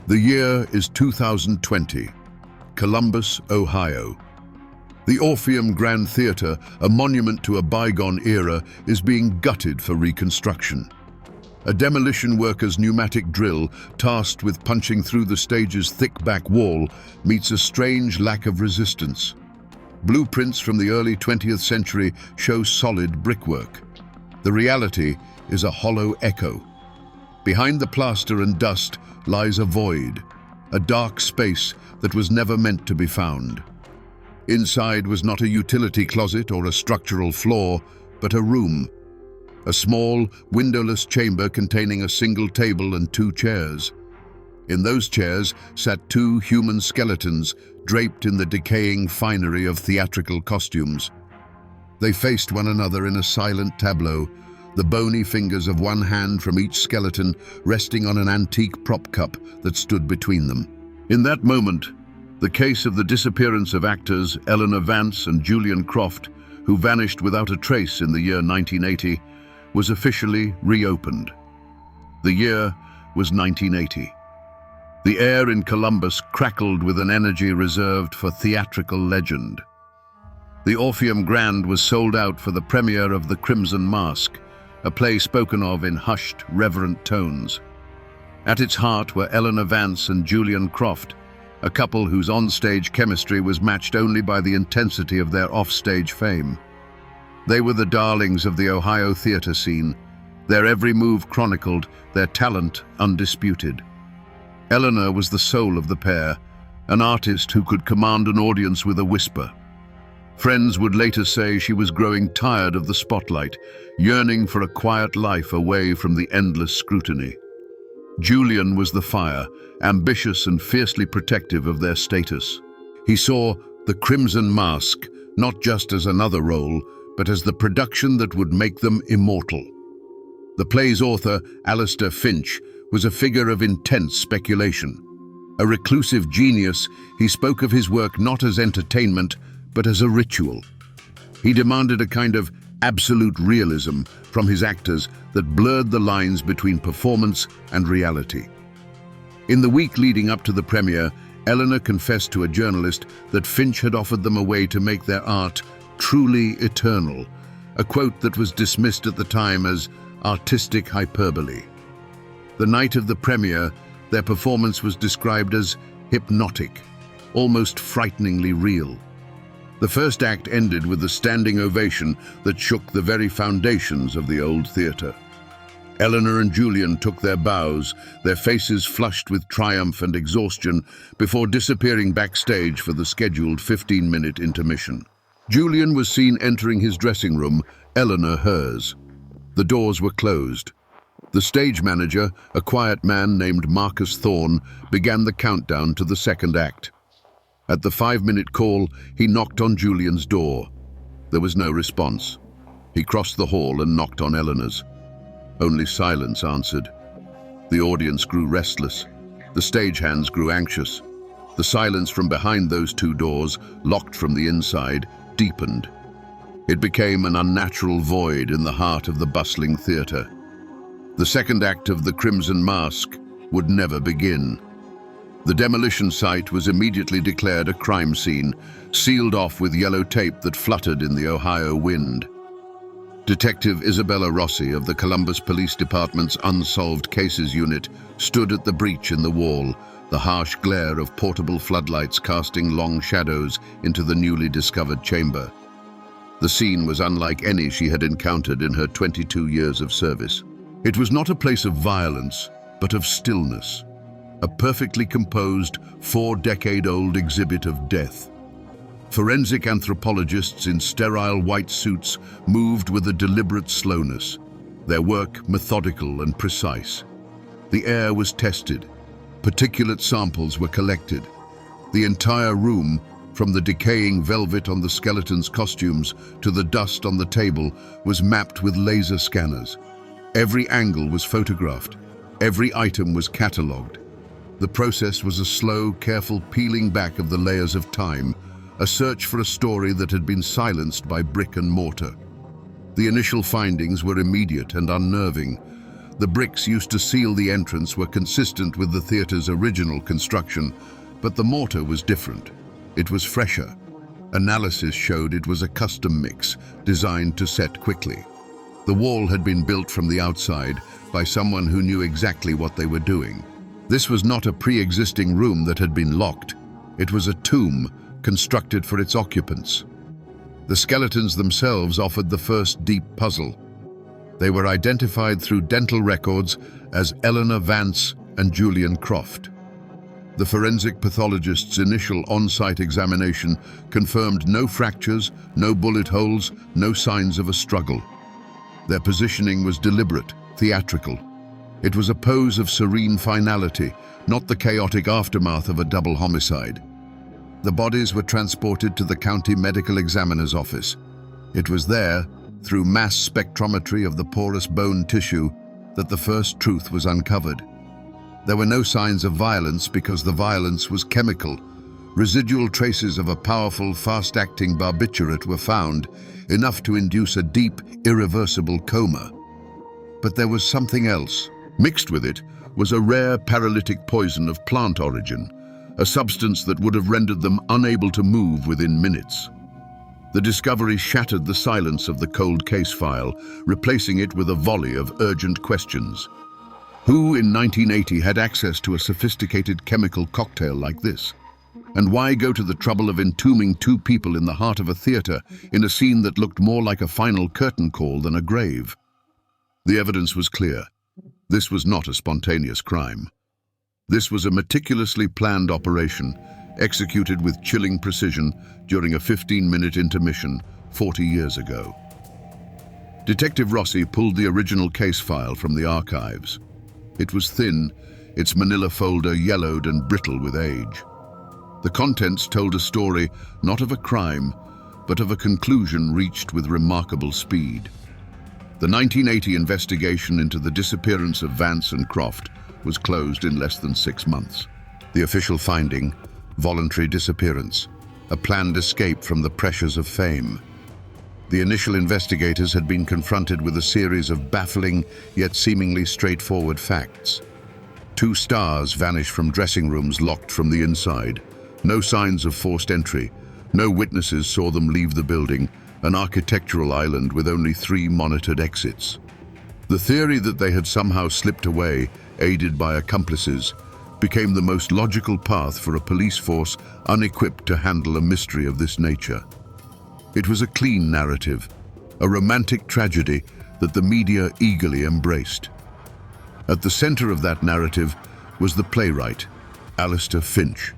The year is 2020, Columbus, Ohio. The Orpheum Grand Theater, a monument to a bygone era, is being gutted for reconstruction. A demolition worker's pneumatic drill, tasked with punching through the stage's thick back wall, meets a strange lack of resistance. Blueprints from the early 20th century show solid brickwork. The reality is a hollow echo. Behind the plaster and dust lies a void, a dark space that was never meant to be found. Inside was not a utility closet or a structural flaw, but a room. A small, windowless chamber containing a single table and 2 chairs. In those chairs sat 2 human skeletons draped in the decaying finery of theatrical costumes. They faced one another in a silent tableau, the bony fingers of one hand from each skeleton resting on an antique prop cup that stood between them. In that moment, the case of the disappearance of actors Eleanor Vance and Julian Croft, who vanished without a trace in the year 1980, was officially reopened. The year was 1980. The air in Columbus crackled with an energy reserved for theatrical legend. The Orpheum Grand was sold out for the premiere of The Crimson Mask, a play spoken of in hushed, reverent tones. At its heart were Eleanor Vance and Julian Croft, a couple whose on-stage chemistry was matched only by the intensity of their off-stage fame. They were the darlings of the Ohio theater scene, their every move chronicled, their talent undisputed. Eleanor was the soul of the pair, an artist who could command an audience with a whisper. Friends would later say she was growing tired of the spotlight, yearning for a quiet life away from the endless scrutiny. Julian was the fire, ambitious and fiercely protective of their status. He saw The Crimson Mask not just as another role, but as the production that would make them immortal. The play's author, Alistair Finch, was a figure of intense speculation. A reclusive genius, he spoke of his work not as entertainment, but as a ritual. He demanded a kind of absolute realism from his actors that blurred the lines between performance and reality. In the week leading up to the premiere, Eleanor confessed to a journalist that Finch had offered them a way to make their art truly eternal, a quote that was dismissed at the time as artistic hyperbole. The night of the premiere, their performance was described as hypnotic, almost frighteningly real. The first act ended with a standing ovation that shook the very foundations of the old theater. Eleanor and Julian took their bows, their faces flushed with triumph and exhaustion, before disappearing backstage for the scheduled 15-minute intermission. Julian was seen entering his dressing room, Eleanor hers. The doors were closed. The stage manager, a quiet man named Marcus Thorne, began the countdown to the second act. At the 5-minute call, he knocked on Julian's door. There was no response. He crossed the hall and knocked on Eleanor's. Only silence answered. The audience grew restless. The stagehands grew anxious. The silence from behind those 2 doors, locked from the inside, deepened. It became an unnatural void in the heart of the bustling theater. The second act of The Crimson Mask would never begin. The demolition site was immediately declared a crime scene, sealed off with yellow tape that fluttered in the Ohio wind. Detective Isabella Rossi of the Columbus Police Department's Unsolved Cases Unit stood at the breach in the wall, the harsh glare of portable floodlights casting long shadows into the newly discovered chamber. The scene was unlike any she had encountered in her 22 years of service. It was not a place of violence, but of stillness. A perfectly composed, 4-decade-old exhibit of death. Forensic anthropologists in sterile white suits moved with a deliberate slowness, their work methodical and precise. The air was tested. Particulate samples were collected. The entire room, from the decaying velvet on the skeleton's costumes to the dust on the table, was mapped with laser scanners. Every angle was photographed. Every item was catalogued. The process was a slow, careful peeling back of the layers of time, a search for a story that had been silenced by brick and mortar. The initial findings were immediate and unnerving. The bricks used to seal the entrance were consistent with the theatre's original construction, but the mortar was different. It was fresher. Analysis showed it was a custom mix designed to set quickly. The wall had been built from the outside by someone who knew exactly what they were doing. This was not a pre-existing room that had been locked. It was a tomb constructed for its occupants. The skeletons themselves offered the first deep puzzle. They were identified through dental records as Eleanor, Vance, and Julian Croft. The forensic pathologist's initial on-site examination confirmed no fractures, no bullet holes, no signs of a struggle. Their positioning was deliberate, theatrical. It was a pose of serene finality, not the chaotic aftermath of a double homicide. The bodies were transported to the county medical examiner's office. It was there, through mass spectrometry of the porous bone tissue, that the first truth was uncovered. There were no signs of violence because the violence was chemical. Residual traces of a powerful, fast-acting barbiturate were found, enough to induce a deep, irreversible coma. But there was something else. Mixed with it was a rare paralytic poison of plant origin, a substance that would have rendered them unable to move within minutes. The discovery shattered the silence of the cold case file, replacing it with a volley of urgent questions. Who in 1980 had access to a sophisticated chemical cocktail like this? And why go to the trouble of entombing two people in the heart of a theater in a scene that looked more like a final curtain call than a grave? The evidence was clear. This was not a spontaneous crime. This was a meticulously planned operation, executed with chilling precision during a 15-minute intermission 40 years ago. Detective Rossi pulled the original case file from the archives. It was thin, its manila folder yellowed and brittle with age. The contents told a story not of a crime, but of a conclusion reached with remarkable speed. The 1980 investigation into the disappearance of Vance and Croft was closed in less than 6 months. The official finding: voluntary disappearance, a planned escape from the pressures of fame. The initial investigators had been confronted with a series of baffling yet seemingly straightforward facts. 2 stars vanished from dressing rooms locked from the inside. No signs of forced entry. No witnesses saw them leave the building, an architectural island with only 3 monitored exits. The theory that they had somehow slipped away, aided by accomplices, became the most logical path for a police force unequipped to handle a mystery of this nature. It was a clean narrative, a romantic tragedy that the media eagerly embraced. At the center of that narrative was the playwright, Alistair Finch.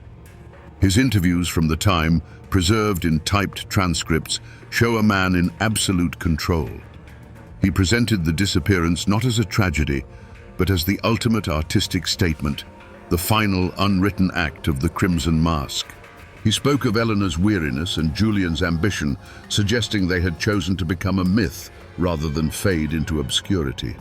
His interviews from the time, preserved in typed transcripts, show a man in absolute control. He presented the disappearance not as a tragedy, but as the ultimate artistic statement, the final unwritten act of the Crimson Mask. He spoke of Eleanor's weariness and Julian's ambition, suggesting they had chosen to become a myth rather than fade into obscurity.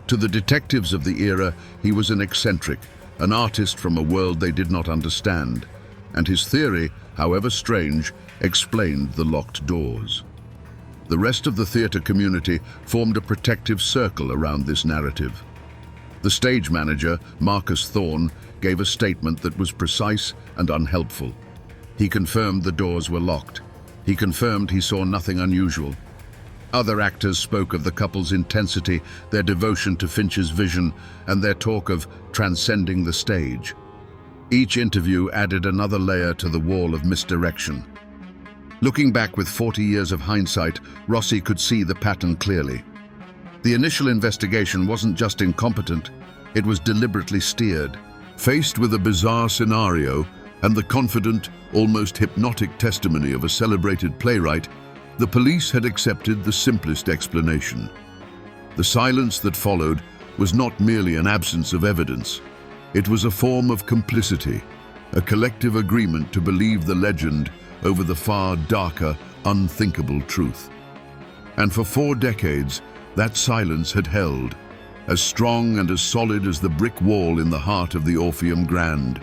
To the detectives of the era, he was an eccentric, an artist from a world they did not understand, and his theory, however strange, explained the locked doors. The rest of the theater community formed a protective circle around this narrative. The stage manager, Marcus Thorne, gave a statement that was precise and unhelpful. He confirmed the doors were locked. He confirmed he saw nothing unusual. Other actors spoke of the couple's intensity, their devotion to Finch's vision, and their talk of transcending the stage. Each interview added another layer to the wall of misdirection. Looking back with 40 years of hindsight, Rossi could see the pattern clearly. The initial investigation wasn't just incompetent, it was deliberately steered. Faced with a bizarre scenario and the confident, almost hypnotic testimony of a celebrated playwright, the police had accepted the simplest explanation. The silence that followed was not merely an absence of evidence. It was a form of complicity, a collective agreement to believe the legend over the far darker, unthinkable truth. And for 4 decades, that silence had held, as strong and as solid as the brick wall in the heart of the Orpheum Grand.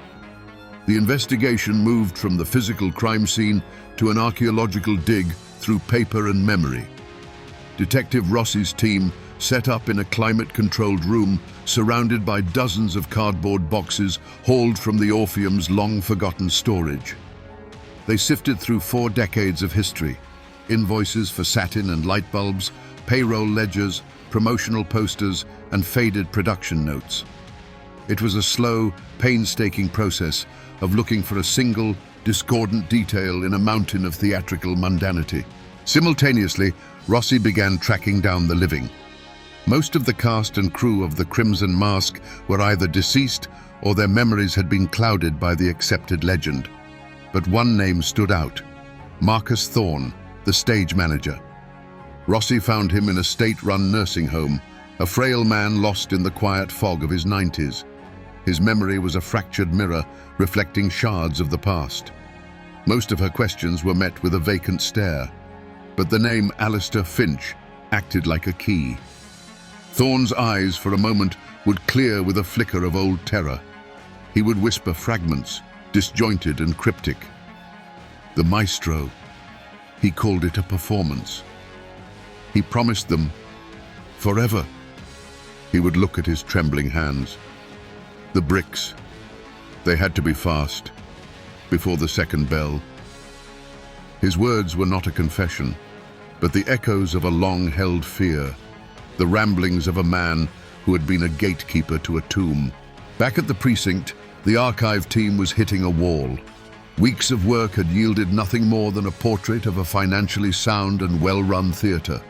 The investigation moved from the physical crime scene to an archaeological dig through paper and memory. Detective Rossi's team set up in a climate-controlled room surrounded by dozens of cardboard boxes hauled from the Orpheum's long-forgotten storage. They sifted through 4 decades of history, invoices for satin and light bulbs, payroll ledgers, promotional posters, and faded production notes. It was a slow, painstaking process of looking for a single, discordant detail in a mountain of theatrical mundanity. Simultaneously, Rossi began tracking down the living. Most of the cast and crew of the Crimson Mask were either deceased or their memories had been clouded by the accepted legend. But one name stood out: Marcus Thorne, the stage manager. Rossi found him in a state-run nursing home, a frail man lost in the quiet fog of his 90s. His memory was a fractured mirror reflecting shards of the past. Most of her questions were met with a vacant stare, but the name Alistair Finch acted like a key. Thorne's eyes for a moment would clear with a flicker of old terror. He would whisper fragments, disjointed and cryptic. The maestro. He called it a performance. He promised them forever. He would look at his trembling hands. The bricks. They had to be fast, before the second bell. His words were not a confession, but the echoes of a long-held fear, the ramblings of a man who had been a gatekeeper to a tomb. Back at the precinct, the archive team was hitting a wall. Weeks of work had yielded nothing more than a portrait of a financially sound and well-run theatre.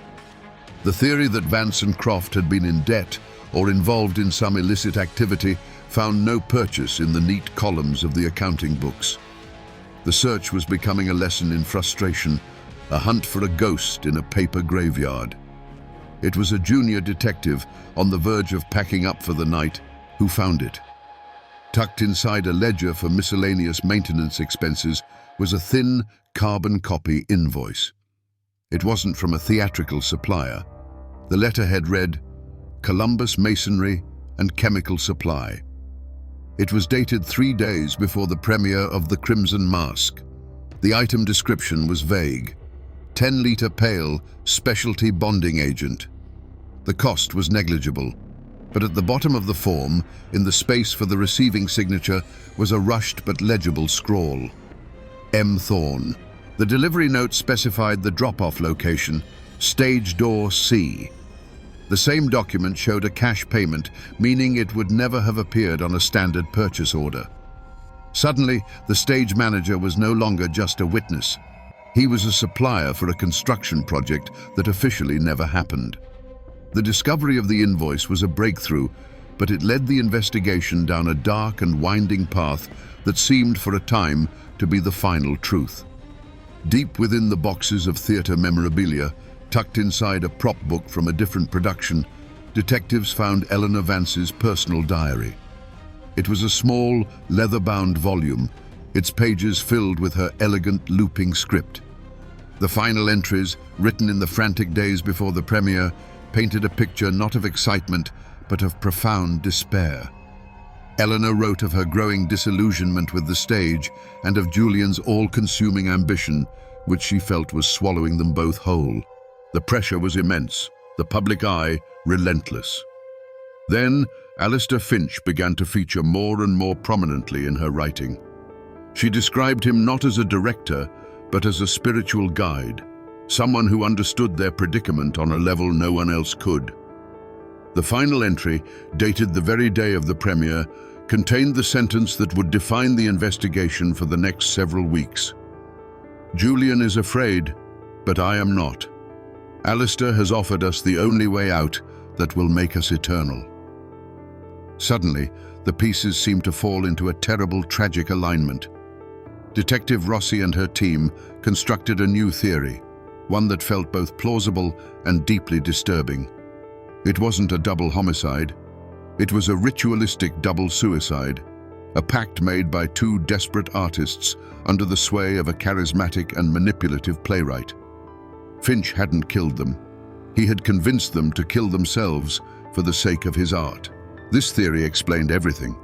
The theory that Vance and Croft had been in debt or involved in some illicit activity found no purchase in the neat columns of the accounting books. The search was becoming a lesson in frustration, a hunt for a ghost in a paper graveyard. It was a junior detective on the verge of packing up for the night who found it. Tucked inside a ledger for miscellaneous maintenance expenses was a thin, carbon copy invoice. It wasn't from a theatrical supplier. The letterhead read, "Columbus Masonry and Chemical Supply." It was dated 3 days before the premiere of The Crimson Mask. The item description was vague. 10-liter pail, specialty bonding agent. The cost was negligible, but at the bottom of the form, in the space for the receiving signature, was a rushed but legible scrawl. M. Thorne. The delivery note specified the drop-off location, stage door C. The same document showed a cash payment, meaning it would never have appeared on a standard purchase order. Suddenly, the stage manager was no longer just a witness. He was a supplier for a construction project that officially never happened. The discovery of the invoice was a breakthrough, but it led the investigation down a dark and winding path that seemed for a time to be the final truth. Deep within the boxes of theatre memorabilia, tucked inside a prop book from a different production, detectives found Eleanor Vance's personal diary. It was a small, leather-bound volume, its pages filled with her elegant, looping script. The final entries, written in the frantic days before the premiere, painted a picture not of excitement, but of profound despair. Eleanor wrote of her growing disillusionment with the stage and of Julian's all-consuming ambition, which she felt was swallowing them both whole. The pressure was immense, the public eye relentless. Then, Alistair Finch began to feature more and more prominently in her writing. She described him not as a director, but as a spiritual guide, someone who understood their predicament on a level no one else could. The final entry, dated the very day of the premiere, contained the sentence that would define the investigation for the next several weeks. "Julian is afraid, but I am not. Alistair has offered us the only way out that will make us eternal." Suddenly, the pieces seemed to fall into a terrible, tragic alignment. Detective Rossi and her team constructed a new theory, one that felt both plausible and deeply disturbing. It wasn't a double homicide. It was a ritualistic double suicide, a pact made by 2 desperate artists under the sway of a charismatic and manipulative playwright. Finch hadn't killed them. He had convinced them to kill themselves for the sake of his art. This theory explained everything.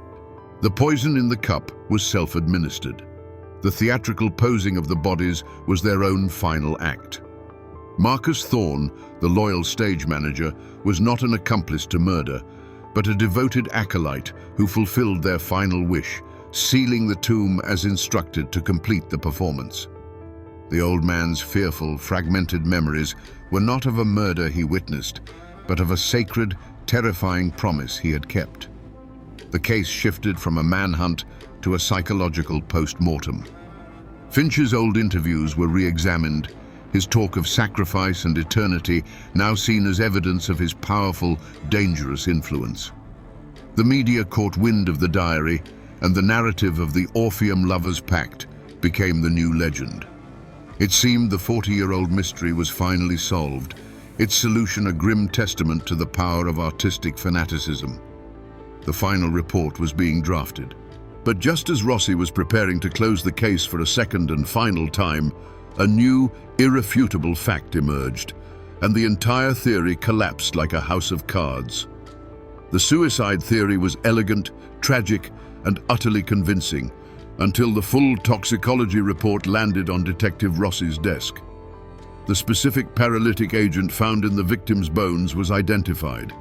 The poison in the cup was self-administered. The theatrical posing of the bodies was their own final act. Marcus Thorne, the loyal stage manager, was not an accomplice to murder, but a devoted acolyte who fulfilled their final wish, sealing the tomb as instructed to complete the performance. The old man's fearful, fragmented memories were not of a murder he witnessed, but of a sacred, terrifying promise he had kept. The case shifted from a manhunt to a psychological post-mortem. Finch's old interviews were re-examined, his talk of sacrifice and eternity now seen as evidence of his powerful, dangerous influence. The media caught wind of the diary, and the narrative of the Orpheum Lovers' Pact became the new legend. It seemed the 40-year-old mystery was finally solved, its solution a grim testament to the power of artistic fanaticism. The final report was being drafted. But just as Rossi was preparing to close the case for a second and final time, a new, irrefutable fact emerged, and the entire theory collapsed like a house of cards. The suicide theory was elegant, tragic, and utterly convincing, until the full toxicology report landed on Detective Rossi's desk. The specific paralytic agent found in the victim's bones was identified.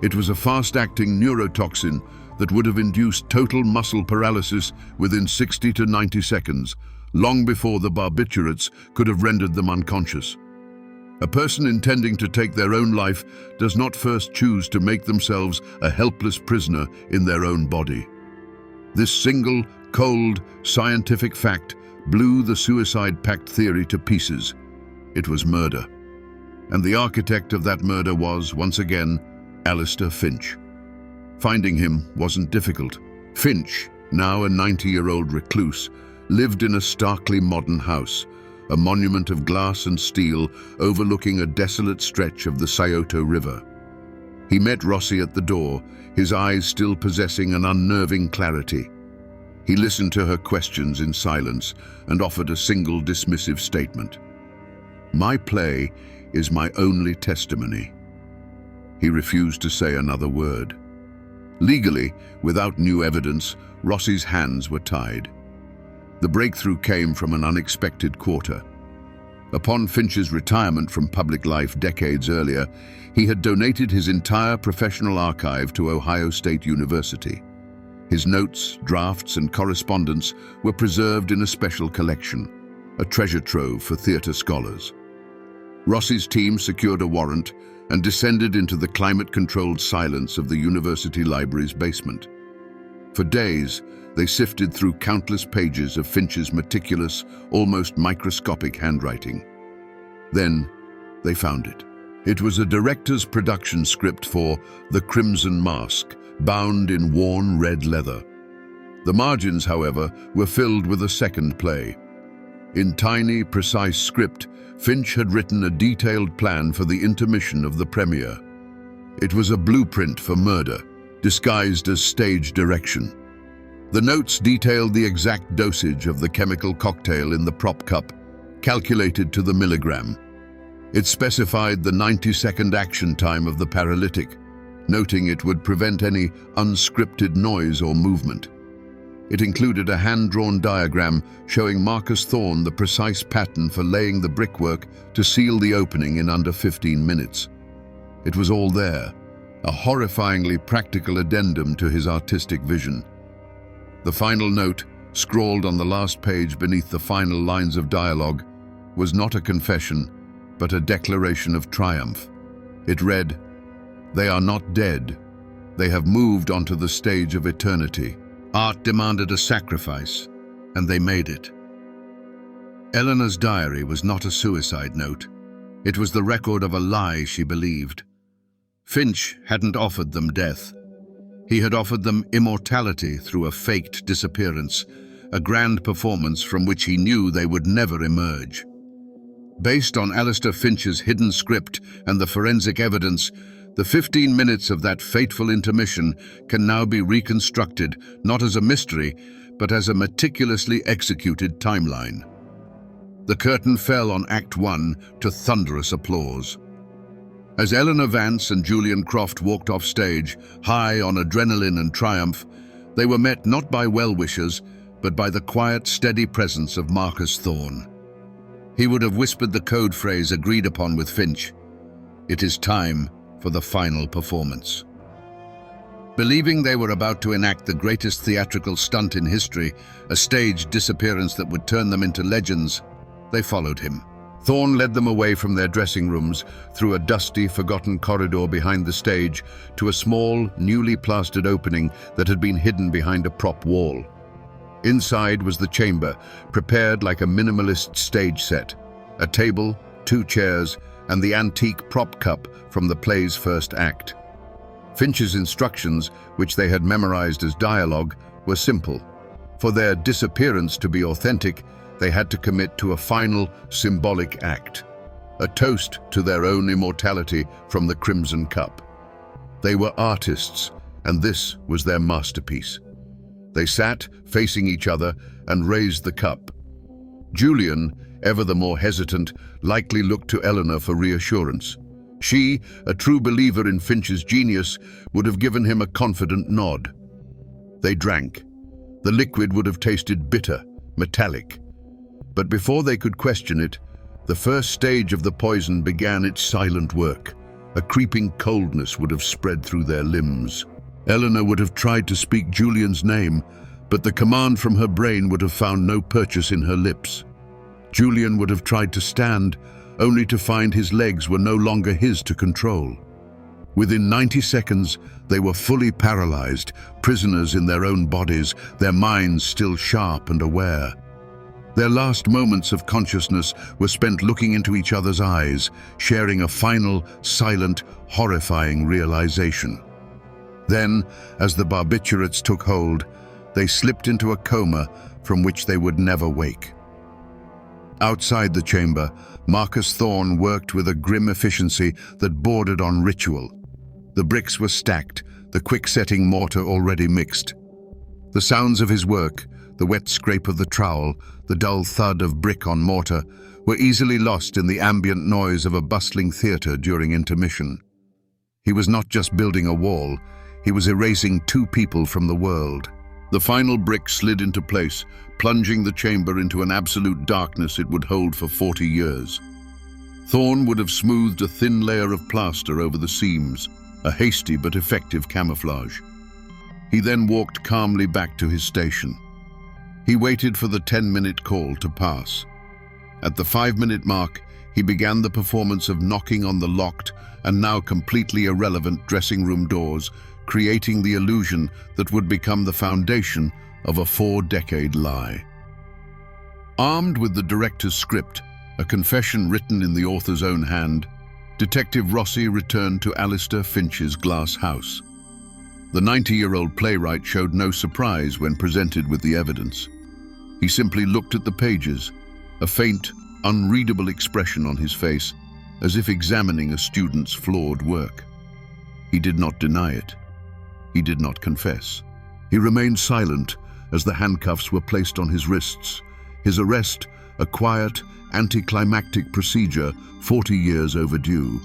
It was a fast-acting neurotoxin that would have induced total muscle paralysis within 60 to 90 seconds, long before the barbiturates could have rendered them unconscious. A person intending to take their own life does not first choose to make themselves a helpless prisoner in their own body. This single, cold, scientific fact blew the suicide pact theory to pieces. It was murder. And the architect of that murder was, once again, Alistair Finch. Finding him wasn't difficult. Finch, now a 90-year-old recluse, lived in a starkly modern house, a monument of glass and steel overlooking a desolate stretch of the Scioto River. He met Rossi at the door, his eyes still possessing an unnerving clarity. He listened to her questions in silence and offered a single dismissive statement. "My play is my only testimony." He refused to say another word. Legally, without new evidence, Rossi's hands were tied. The breakthrough came from an unexpected quarter. Upon Finch's retirement from public life decades earlier, he had donated his entire professional archive to Ohio State University. His notes, drafts, and correspondence were preserved in a special collection, a treasure trove for theater scholars. Rossi's team secured a warrant and descended into the climate-controlled silence of the university library's basement. For days, they sifted through countless pages of Finch's meticulous, almost microscopic handwriting. Then, they found it. It was a director's production script for The Crimson Mask, bound in worn red leather. The margins, however, were filled with a second play. In tiny, precise script, Finch had written a detailed plan for the intermission of the premiere. It was a blueprint for murder, disguised as stage direction. The notes detailed the exact dosage of the chemical cocktail in the prop cup, calculated to the milligram. It specified the 90-second action time of the paralytic, noting it would prevent any unscripted noise or movement. It included a hand-drawn diagram showing Marcus Thorne the precise pattern for laying the brickwork to seal the opening in under 15 minutes. It was all there, a horrifyingly practical addendum to his artistic vision. The final note, scrawled on the last page beneath the final lines of dialogue, was not a confession, but a declaration of triumph. It read, "They are not dead. They have moved onto the stage of eternity. Art demanded a sacrifice, and they made it." Eleanor's diary was not a suicide note. It was the record of a lie she believed. Finch hadn't offered them death. He had offered them immortality through a faked disappearance, a grand performance from which he knew they would never emerge. Based on Alistair Finch's hidden script and the forensic evidence, the 15 minutes of that fateful intermission can now be reconstructed, not as a mystery, but as a meticulously executed timeline. The curtain fell on Act 1 to thunderous applause. As Eleanor, Vance, and Julian Croft walked off stage, high on adrenaline and triumph, they were met not by well-wishers, but by the quiet, steady presence of Marcus Thorne. He would have whispered the code phrase agreed upon with Finch. It is time for the final performance. Believing they were about to enact the greatest theatrical stunt in history, a staged disappearance that would turn them into legends, they followed him. Thorne led them away from their dressing rooms, through a dusty, forgotten corridor behind the stage, to a small, newly plastered opening that had been hidden behind a prop wall. Inside was the chamber, prepared like a minimalist stage set. A table, 2 chairs, and the antique prop cup from the play's first act. Finch's instructions, which they had memorized as dialogue, were simple. For their disappearance to be authentic, they had to commit to a final, symbolic act. A toast to their own immortality from the Crimson Cup. They were artists, and this was their masterpiece. They sat, facing each other, and raised the cup. Julian, ever the more hesitant, likely looked to Eleanor for reassurance. She, a true believer in Finch's genius, would have given him a confident nod. They drank. The liquid would have tasted bitter, metallic. But before they could question it, the first stage of the poison began its silent work. A creeping coldness would have spread through their limbs. Eleanor would have tried to speak Julian's name, but the command from her brain would have found no purchase in her lips. Julian would have tried to stand, only to find his legs were no longer his to control. Within 90 seconds, they were fully paralyzed, prisoners in their own bodies, their minds still sharp and aware. Their last moments of consciousness were spent looking into each other's eyes, sharing a final, silent, horrifying realization. Then, as the barbiturates took hold, they slipped into a coma from which they would never wake. Outside the chamber, Marcus Thorne worked with a grim efficiency that bordered on ritual. The bricks were stacked, the quick-setting mortar already mixed. The sounds of his work, the wet scrape of the trowel, the dull thud of brick on mortar, were easily lost in the ambient noise of a bustling theatre during intermission. He was not just building a wall, he was erasing 2 people from the world. The final brick slid into place, plunging the chamber into an absolute darkness it would hold for 40 years. Thorne would have smoothed a thin layer of plaster over the seams, a hasty but effective camouflage. He then walked calmly back to his station. He waited for the 10-minute call to pass. At the 5-minute mark, he began the performance of knocking on the locked and now completely irrelevant dressing room doors, creating the illusion that would become the foundation of a 4-decade lie. Armed with the director's script, a confession written in the author's own hand, Detective Rossi returned to Alistair Finch's glass house. The 90-year-old playwright showed no surprise when presented with the evidence. He simply looked at the pages, a faint, unreadable expression on his face, as if examining a student's flawed work. He did not deny it. He did not confess. He remained silent as the handcuffs were placed on his wrists. His arrest, a quiet, anticlimactic procedure 40 years overdue.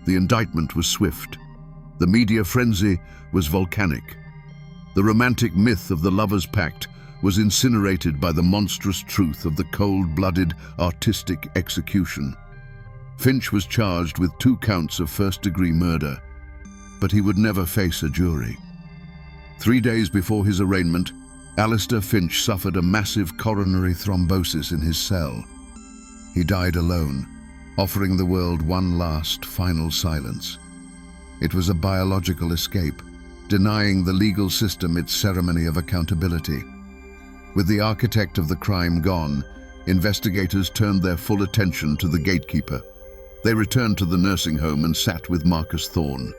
The indictment was swift. The media frenzy was volcanic. The romantic myth of the lovers' pact was incinerated by the monstrous truth of the cold-blooded, artistic execution. Finch was charged with 2 counts of first-degree murder, but he would never face a jury. 3 days before his arraignment, Alistair Finch suffered a massive coronary thrombosis in his cell. He died alone, offering the world one last, final silence. It was a biological escape, denying the legal system its ceremony of accountability. With the architect of the crime gone, investigators turned their full attention to the gatekeeper. They returned to the nursing home and sat with Marcus Thorne.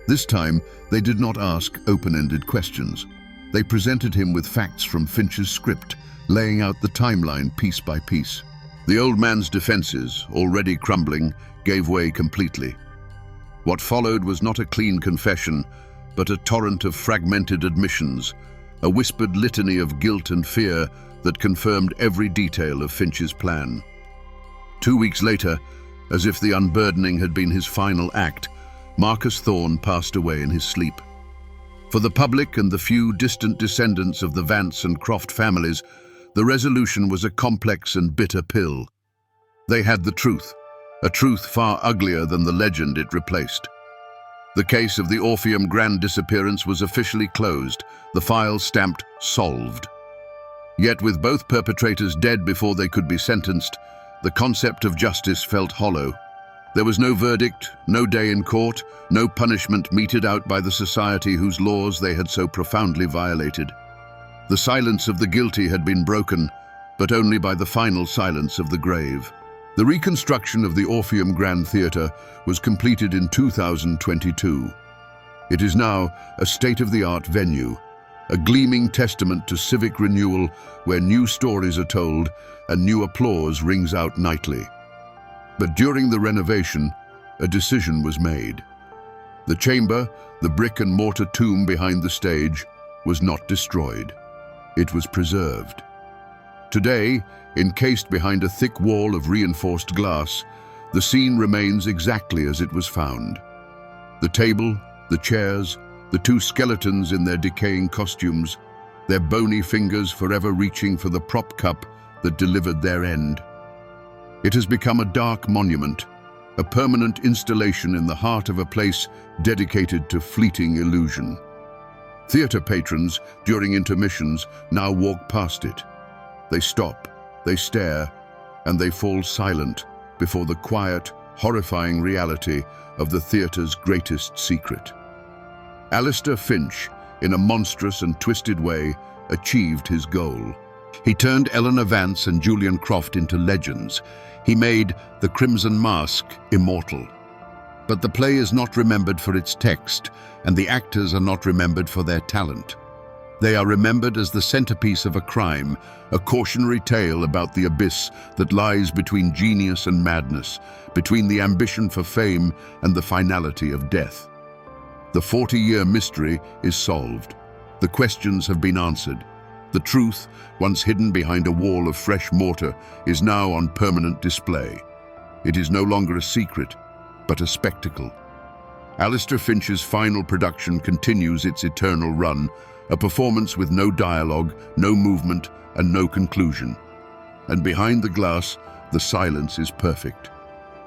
This time, they did not ask open-ended questions. They presented him with facts from Finch's script, laying out the timeline piece by piece. The old man's defenses, already crumbling, gave way completely. What followed was not a clean confession, but a torrent of fragmented admissions, a whispered litany of guilt and fear that confirmed every detail of Finch's plan. 2 weeks later, as if the unburdening had been his final act, Marcus Thorne passed away in his sleep. For the public and the few distant descendants of the Vance and Croft families, the resolution was a complex and bitter pill. They had the truth, a truth far uglier than the legend it replaced. The case of the Orpheum Grand disappearance was officially closed, the file stamped solved. Yet with both perpetrators dead before they could be sentenced, the concept of justice felt hollow. There was no verdict, no day in court, no punishment meted out by the society whose laws they had so profoundly violated. The silence of the guilty had been broken, but only by the final silence of the grave. The reconstruction of the Orpheum Grand Theatre was completed in 2022. It is now a state-of-the-art venue, a gleaming testament to civic renewal where new stories are told and new applause rings out nightly. But during the renovation, a decision was made. The chamber, the brick-and-mortar tomb behind the stage, was not destroyed. It was preserved. Today, encased behind a thick wall of reinforced glass, the scene remains exactly as it was found. The table, the chairs, the two skeletons in their decaying costumes, their bony fingers forever reaching for the prop cup that delivered their end. It has become a dark monument, a permanent installation in the heart of a place dedicated to fleeting illusion. Theatre patrons, during intermissions, now walk past it. They stop, they stare, and they fall silent before the quiet, horrifying reality of the theatre's greatest secret. Alistair Finch, in a monstrous and twisted way, achieved his goal. He turned Eleanor Vance and Julian Croft into legends. He made The Crimson Mask immortal. But the play is not remembered for its text, and the actors are not remembered for their talent. They are remembered as the centerpiece of a crime, a cautionary tale about the abyss that lies between genius and madness, between the ambition for fame and the finality of death. The 40-year mystery is solved. The questions have been answered. The truth, once hidden behind a wall of fresh mortar, is now on permanent display. It is no longer a secret, but a spectacle. Alistair Finch's final production continues its eternal run, a performance with no dialogue, no movement, and no conclusion. And behind the glass, the silence is perfect.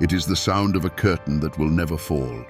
It is the sound of a curtain that will never fall.